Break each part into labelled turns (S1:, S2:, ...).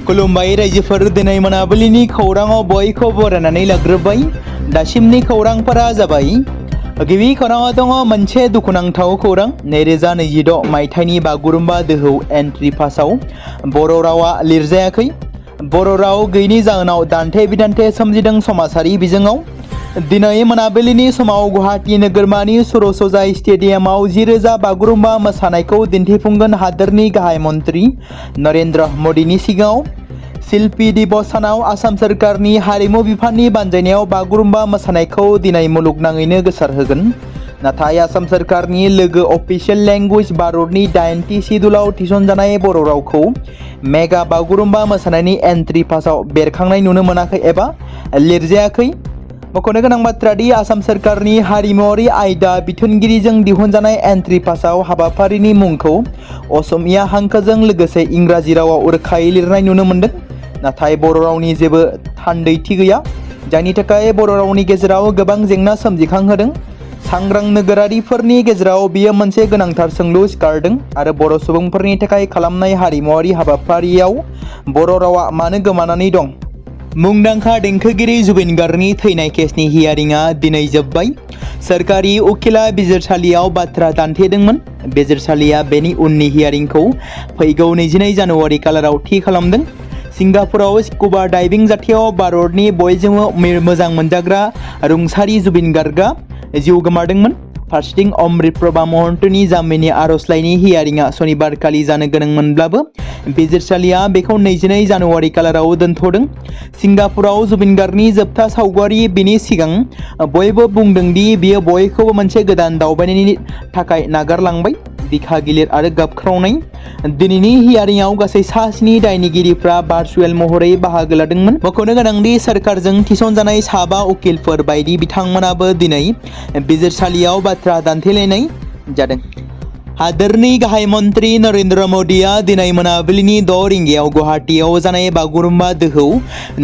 S1: खुलुमबाय रायजोफोर दिनै मोनाबिलिनि खौराङाव बयखौ बरायनानै लाग्रोबाय। दासिमनि खौरांफोरा जाबाय। गिबि खौराङाव दङ मोनसे दुखुनांथाव खौरां। 2026 मायथाइनि बागुरुम्बा दोहौ एन्ट्रि पासआव बर' रावा लिरजायाखै। बर' राव गैयैनि जाहोनाव दान्थे बिदान्थे सोमजिदों समाजारि बिजोङाव। दिनै मोनाबिलिनि समाव गुवाहाटी नोगोरमानि सर'सजाय स्टेडियामाव 10,000 बागुरुम्बा मोसानायखौ दिन्थिफुंगोन हादोरनि गाहाय मन्त्रि नरेन्द्र मदिनि सिगाङाव। शिल्पी दिवस सानाव आसाम सोरखारनि हारिमु बिफाननि बानजायनायाव बागुरुम्बा मोसानायखौ दिनै मुलुगनाङैनो गोसारहोगोन। नाथाय आसाम सोरखारनि लोगो अफिसियेल लेंगुवेज भारतनि 9थि सिडुलाव थिसनजानाय बर' रावखौ मेगा बागुरुम्बा मोसानायनि एन्ट्रि पासआव बेरखांनाय नुनो मोनाखै एबा लिरजायाखै। मख'नो गोनां बाथ्रादि आसाम सोरखारनि हारिमुआरि आयदा बिथोनगिरिजों दिहुनजानाय एन्ट्रि पासआव हाबाफारिनि मुंखौ असमिया हांखोजों लोगोसे इंराजि रावाव रोखायै लिरनाय नुनो मोन्दों। नाथाय बर' रावनि जेबो थान्दैथि गैया, जायनि थाखाय बर' रावनि गेजेराव गोबां जेंना सोमजिखांहोदों। सांग्रां नोगोरारिफोरनि गेजेराव बियो मोनसे गोनांथार सोंलु सिखारदों आरो बर' सुबुंफोरनि थाखाय खालामनाय हारिमुआरि हाबाफारियाव बर' रावा मानो गोमानानै दं? मुंदांखा देंखोगिरि जुबिन गार्गनि थैनाय केसनि हियारिंआ दिनै जोबबाय। सोरखारि उखिला बिजिरसालियाव बाथ्रा दान्थेदोंमोन। बिजिरसालिया बेनि उननि हियारिंखौ फैगौ 22 जानुवारि खालाराव थि खालामदों। सिंगापुराव स्कुबा डाइभिं जाथायाव भारतनि बयजोंबो मोजां मोनजाग्रा रुंसारि जुबिन गार्गआ जिउ गोमादोंमोन। फारसेथिं अमृत प्रभा महन्तनि जामिननि आर'जलाइनि हियारिंआ सनिबारखालि जानो गोनांमोनब्लाबो बिजिरसालिया बेखौ 22 जानुवारि खालाराव दोनथ'दों। सिंगापुराव जुबिन गार्गनि जोबथा सावगारि बिनि सिगां बयबो बुंदों दि बियो बयखौबो मोनसे गोदान दावबायनायनि थाखाय नागारलांबाय। बिखा गिलिर आरो गाबख्रावनाय। दिनैनि हियारिंआव गासै 7 दायनिगिरिफ्रा भार्चुएल महरै बाहागो लादोंमोन। मख'नो गोनांदि सोरखारजों थिसनजानाय 5 उकिलफोर बायदि बिथांमोनाबो दिनै बिजिरसालियाव बाथ्रा दान्थेलायनाय जादों। हादोरनि गाहाय मन्त्रि नरेन्द्र मदिया दिनै मोनाबिलिनि 6 रिंगायाव गुवाहाटीआव जानाय बागुरुम्बा दोहौ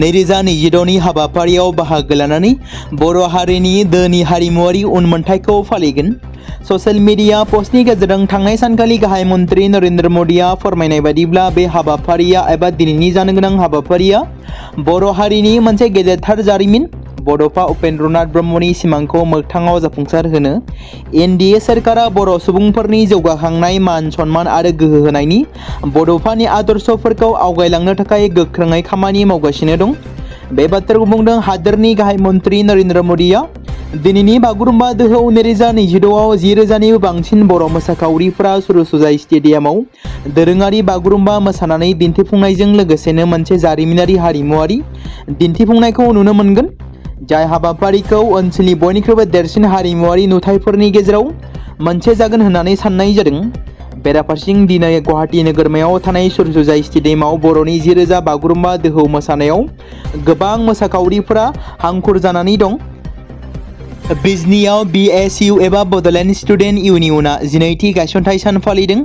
S1: 2026 हाबाफारियाव बाहागो लानानै बर' हारिनि धोनि हारिमुआरि उनमोनथाइखौ फालिगोन। ससियेल मिडिया पस्टनि गेजेरजों थांनाय सानखालि गाहाय मन्त्रि नरेन्द्र मदिया फोरमायनाय बायदिब्ला बे हाबाफारिया एबा दिनैनि जानो गोनां हाबाफारिया बर' हारिनि मोनसे गेदेरथार जारिमिन। बड'फा उपेन्द्रनाथ ब्रह्मनि सिमांखौ मोगथाङाव जाफुंसार होनो एनडिए सोरखारा बर' सुबुंफोरनि जौगाखांनाय, मान सन्मान आरो गोहो होनायनि बड'फानि आदर्शफोरखौ आवगायलांनो थाखाय गोख्रोङै खामानि मावगासिनो दं। बे बाथ्राखौ बुंदों हादोरनि गाहाय मन्त्रि नरेन्द्र मदिया। दिनैनि बागुरुम्बा दोहौ 2026आव 10,000निबो बांसिन बर' मोसाखावरिफ्रा सर'सजाय स्टेडियामाव दोरोङारि बागुरुम्बा मोसानानै दिन्थिफुंनायजों लोगोसेनो मोनसे जारिमिनारि हारिमुआरि दिन्थिफुंनायखौ नुनो मोनगोन, जाय हाबाफारिखौ ओनसोलनि बयनिख्रुइबो देरसिन हारिमुआरि नुथायफोरनि गेजेराव मोनसे जागोन होननानै साननाय जादों। बेराफारसेथिं दिनै गुवाहाटी नोगोरमायाव थानाय सर'सजाय स्टेडियामाव बर'नि 10,000 बागुरुम्बा दोहौ मोसानायाव गोबां मोसाखावरिफोरा हांखुर जानानै दं। बिजनीआव BSU एबा बड'लेण्ड स्टुडेन्ट इउनियनआ 12थि गायसनथाइ सान फालिदों।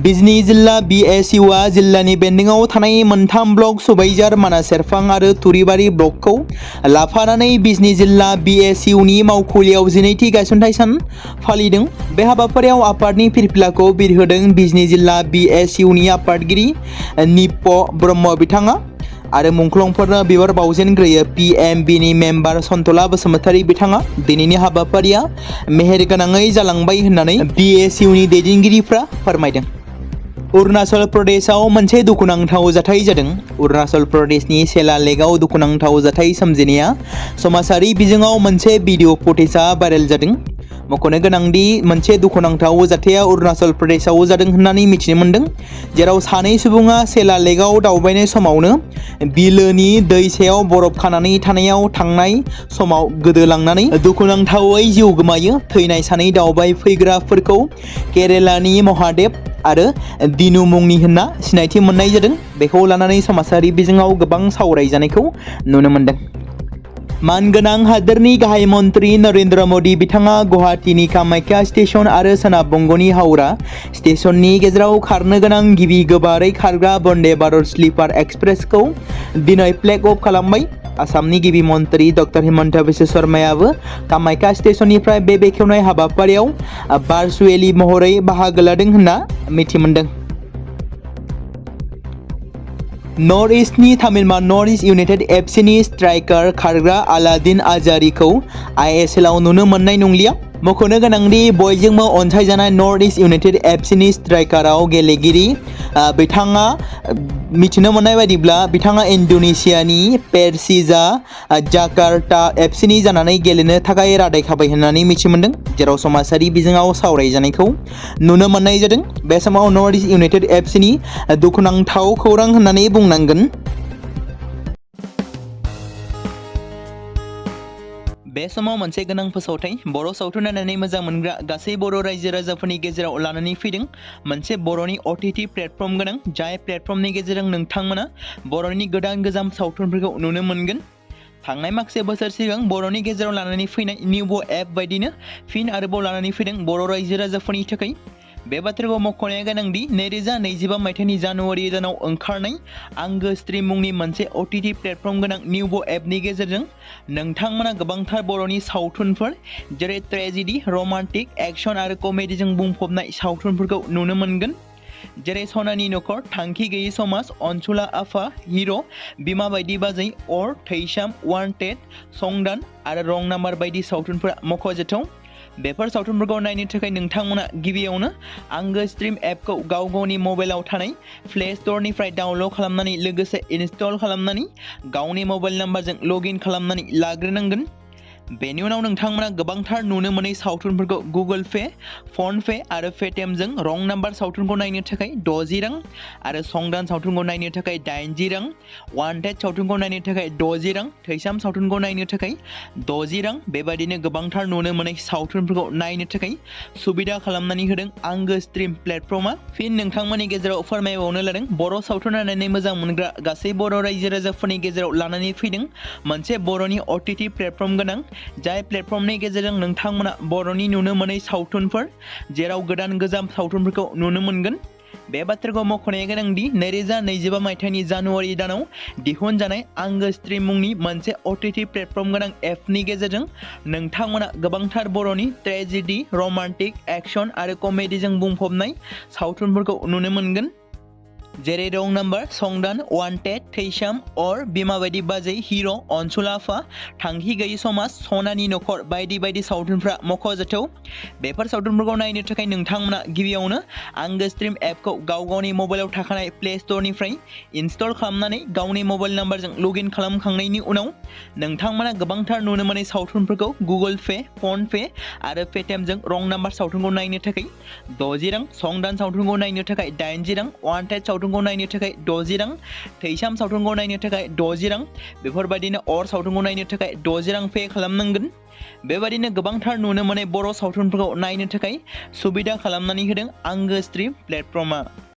S1: बिजनी जिल्ला BSUआ जिल्लानि बेन्दोङाव थानाय मोनथाम ब्लक सुबाइजार, मानास सेरफां आरो तुरिबारि ब्लकखौ लाफानानै बिजनी जिल्ला BSUनि मावखुलियाव 12थि गायसनथाइ सान फालिदों। बे हाबाफारियाव आफादनि फिरफिलाखौ बिरहोदों बिजनी जिल्ला BSUनि आफादगिरि निप ब्रह्म बिथाङा आरो मुंख्लंफोरनो बिबार बावजेनग्रोयो PMBनि मेम्बार सन्तला बसुमतारी बिथाङा। दिनैनि हाबाफारिया मेहेरगोनाङै जालांबाय होननानै BSUनि दैदेनगिरिफ्रा फोरमायदों। अरुणाचल प्रदेशआव मोनसे दुखुनांथाव जाथाय जादों। अरुणाचल प्रदेशनि सेला लेकआव दुखुनांथाव जाथाय सोमजिनाया समाजारि बिजोङाव मोनसे भिडिअ फुटेजआ भाइरेल जादों। मख'नो गोनांदि मोनसे दुखुनांथाव जाथाया अरुणाचल प्रदेशआव जादों होननानै मिथिनो मोन्दों, जेराव 2 सुबुङा सेला लेकआव दावबायनाय समावनो बिलोनि दै सायाव बरफ खानानै थानायाव थांनाय समाव गोदोलांनानै दुखुनांथावै जिउ गोमायो। थैनाय 2 दावबायफैग्राफोरखौ केरेलानि महादेब आरो दिनु मुंनि होनना सिनायथि मोननाय जादों। बेखौ लानानै समाजारि बिजोङाव गोबां सावरायजानायखौ नुनो मोन्दों। मानगोनां हादोरनि गाहाय मन्त्रि नरेन्द्र मदि बिथाङा गुवाहाटीनि कामाख्या स्टेशन आरो सोनाब बंगनि हावड़ा स्टेशननि गेजेराव खारनो गोनां गिबि गोबारै खारग्रा वन्दे भारत स्लिपार एक्सप्रेसखौ दिनै फ्लेग अफ खालामबाय। आसामनि गिबि मन्त्रि डक्टर हिमन्त बिश्व शर्मायाबो कामाख्या स्टेशननिफ्राय बे बेखेवनाय हाबाफारियाव भार्चुएलि महरै बाहागो लादों होनना मिथि मोन्दों। नर्थ ईस्टनि तामिलमा नर्थ ईस्ट इउनाइटेड एफसीनि स्ट्राइकार खारग्रा आलादिन आजारीखौ आईएसएलआव नुनो मोननाय नंलिया। मख'नो गोनांदि बयजोंबो अनसायजानाय नर्थ ईस्ट इउनाइटेड एफसीनि स्ट्राइकाराव गेलेगिरि बिथाङा मिथिनो मोननाय बायदिब्ला बिथाङा इन्डोनेशियानि पेरसिजा जाकार्ता एफसीनि जानानै गेलेनो थाखाय रादाय खाबाय होननानै मिथि मोनदों, जेराव समाजारि बिजोङाव सावरायजानायखौ नुनो मोननाय जादों। बे समाव नर्थ ईस्ट इउनाइटेड एफसीनि दुखुनांथाव खौरां होननानै बुंनांगोन। बे समाव मोनसे गोनां फोसावथाय बर' सावथुन नायनानै मोजां मोनग्रा गासै बर' रायजो राजाफोरनि गेजेराव लानानै फैदों। मोनसे बर'नि OTT प्लेटफर्म गोनां, जाय प्लेटफर्मनि गेजेरजों नोंथांमोना बर'नि गोदान गोजाम सावथुनफोरखौ नुनो मोनगोन। थांनाय माखासे बोसोर सिगां बर'नि गेजेराव लानानै फैनाय निउबो एप बायदिनो फिन आरोबाव लानानै फैदों बर' रायजो राजाफोरनि थाखाय। बे बाथ्राखौ मख'नाया गोनांदि 2025 मायथाइनि जानुवारि दानाव ओंखारनाय आंगो स्ट्रीम मुंनि मोनसे OTT प्लेटफर्म गोनां निउबो एपनि गेजेरजों नोंथांमोना गोबांथार बर'नि सावथुनफोर जेरै ट्रेजेडी, रमान्टिक, एक्शन आरो कमेडीजों बुंफबनाय सावथुनफोरखौ नुनो मोनगोन। जेरै सनानि नखर, थांखि गैयै समाज, अनसुला आफा, हिर', बिमा बायदि बाजै, अर, थैसाम, वान्टेड, संदान आरो रं नाम्बार बायदि सावथुनफोरा मख'जाथाव। बेफोर सावथुनफोरखौ नायनो थाखाय नोंथांमोना गिबियावनो आंगो स्ट्रीम एपखौ गावनि मबाइलाव थानाय प्ले स्ट'रनिफ्राय डाउनल'ड खालामनानै लोगोसे इनस्टल खालामनानै गावनि मबाइल नाम्बारजों लगइन खालामनानै लाग्रोनांगोन। बेनि उनाव नोंथांमोना गोबांथार नुनो मोनै सावथुनफोरखौ गुगोल पे, फन पे आरो पेटिएमजों रं नाम्बार सावथुनखौ नायनो थाखाय 60 रां आरो संदान सावथुनखौ नायनो थाखाय 80 रां, वान्टेड सावथुनखौ नायनो थाखाय 60 रां, थैसाम सावथुनखौ नायनो थाखाय 60 रां, बेबायदिनो गोबांथार नुनो मोनै सावथुनफोरखौ नायनो थाखाय सुबिदा खालामनानै होदों आंगो स्ट्रीम प्लेटफर्मा। फिन नोंथांमोननि गेजेराव फोरमायबावनो लादों बर' सावथुन नायनानै मोजां मोनग्रा गासै बर' रायजो राजाफोरनि गेजेराव लानानै फैदों मोनसे बर'नि OTT प्लेटफर्म गोनां, जाय प्लेटफर्मनि गेजेरजों नोंथांमोना बर'नि नुनो मोनै सावथुनफोर जेराव गोदान गोजाम सावथुनफोरखौ नुनो मोनगोन। बे बाथ्राखौ मख'नाया गोनांदि 2025 मायथाइनि जानुवारि दानाव दिहुनजानाय आंगो स्ट्रीम मुंनि मोनसे OTT प्लेटफर्म गोनां एपनि गेजेरजों नोंथांमोना गोबांथार बर'नि ट्रेजेडी, रमान्टिक, एक्शन आरो कमेडीजों बुंफबनाय सावथुनफोरखौ नुनो मोनगोन। जेरै रं नाम्बार, संदान, वान्टेड, थैसाम, अर, बिमा बायदि बाजै, हिर', अनसुला आफा, थांखि गैयै समाज, सनानि नखर बायदि बायदि सावथुनफ्रा मख'जाथाव। बेफोर सावथुनफोरखौ नायनो थाखाय नोंथांमोना गिबियावनो आंगो स्ट्रीम एपखौ गावनि मबाइलाव थाखानाय प्ले स्ट'रनिफ्राय इनस्टल खालामनानै गावनि मबाइल नाम्बारजों लगइन खालामखांनायनि उनाव नोंथांमोना गोबांथार नुनो मोनै सावथुनफोरखौ गुगोल पे, फन पे आरो पेटिएमजों रं नाम्बार सावथुनखौ नायनो थाखाय 60 रां, संदान सावथुनखौ नायनो थाखाय 80 रां, वान्टेड सावथुनखौ नायनो थाखाय 60 रां, थैसाम सावथुनखौ नायनो थाखाय 60 रां, बेफोरबायदिनो अर सावथुनखौ नायनो थाखाय 60 रां पे खालामनांगोन। बेबायदिनो गोबांथार नुनो मोनै बर' सावथुनफोरखौ नायनो थाखाय सुबिदा खालामनानै होदों आंगो स्ट्रीम प्लेटफर्मा।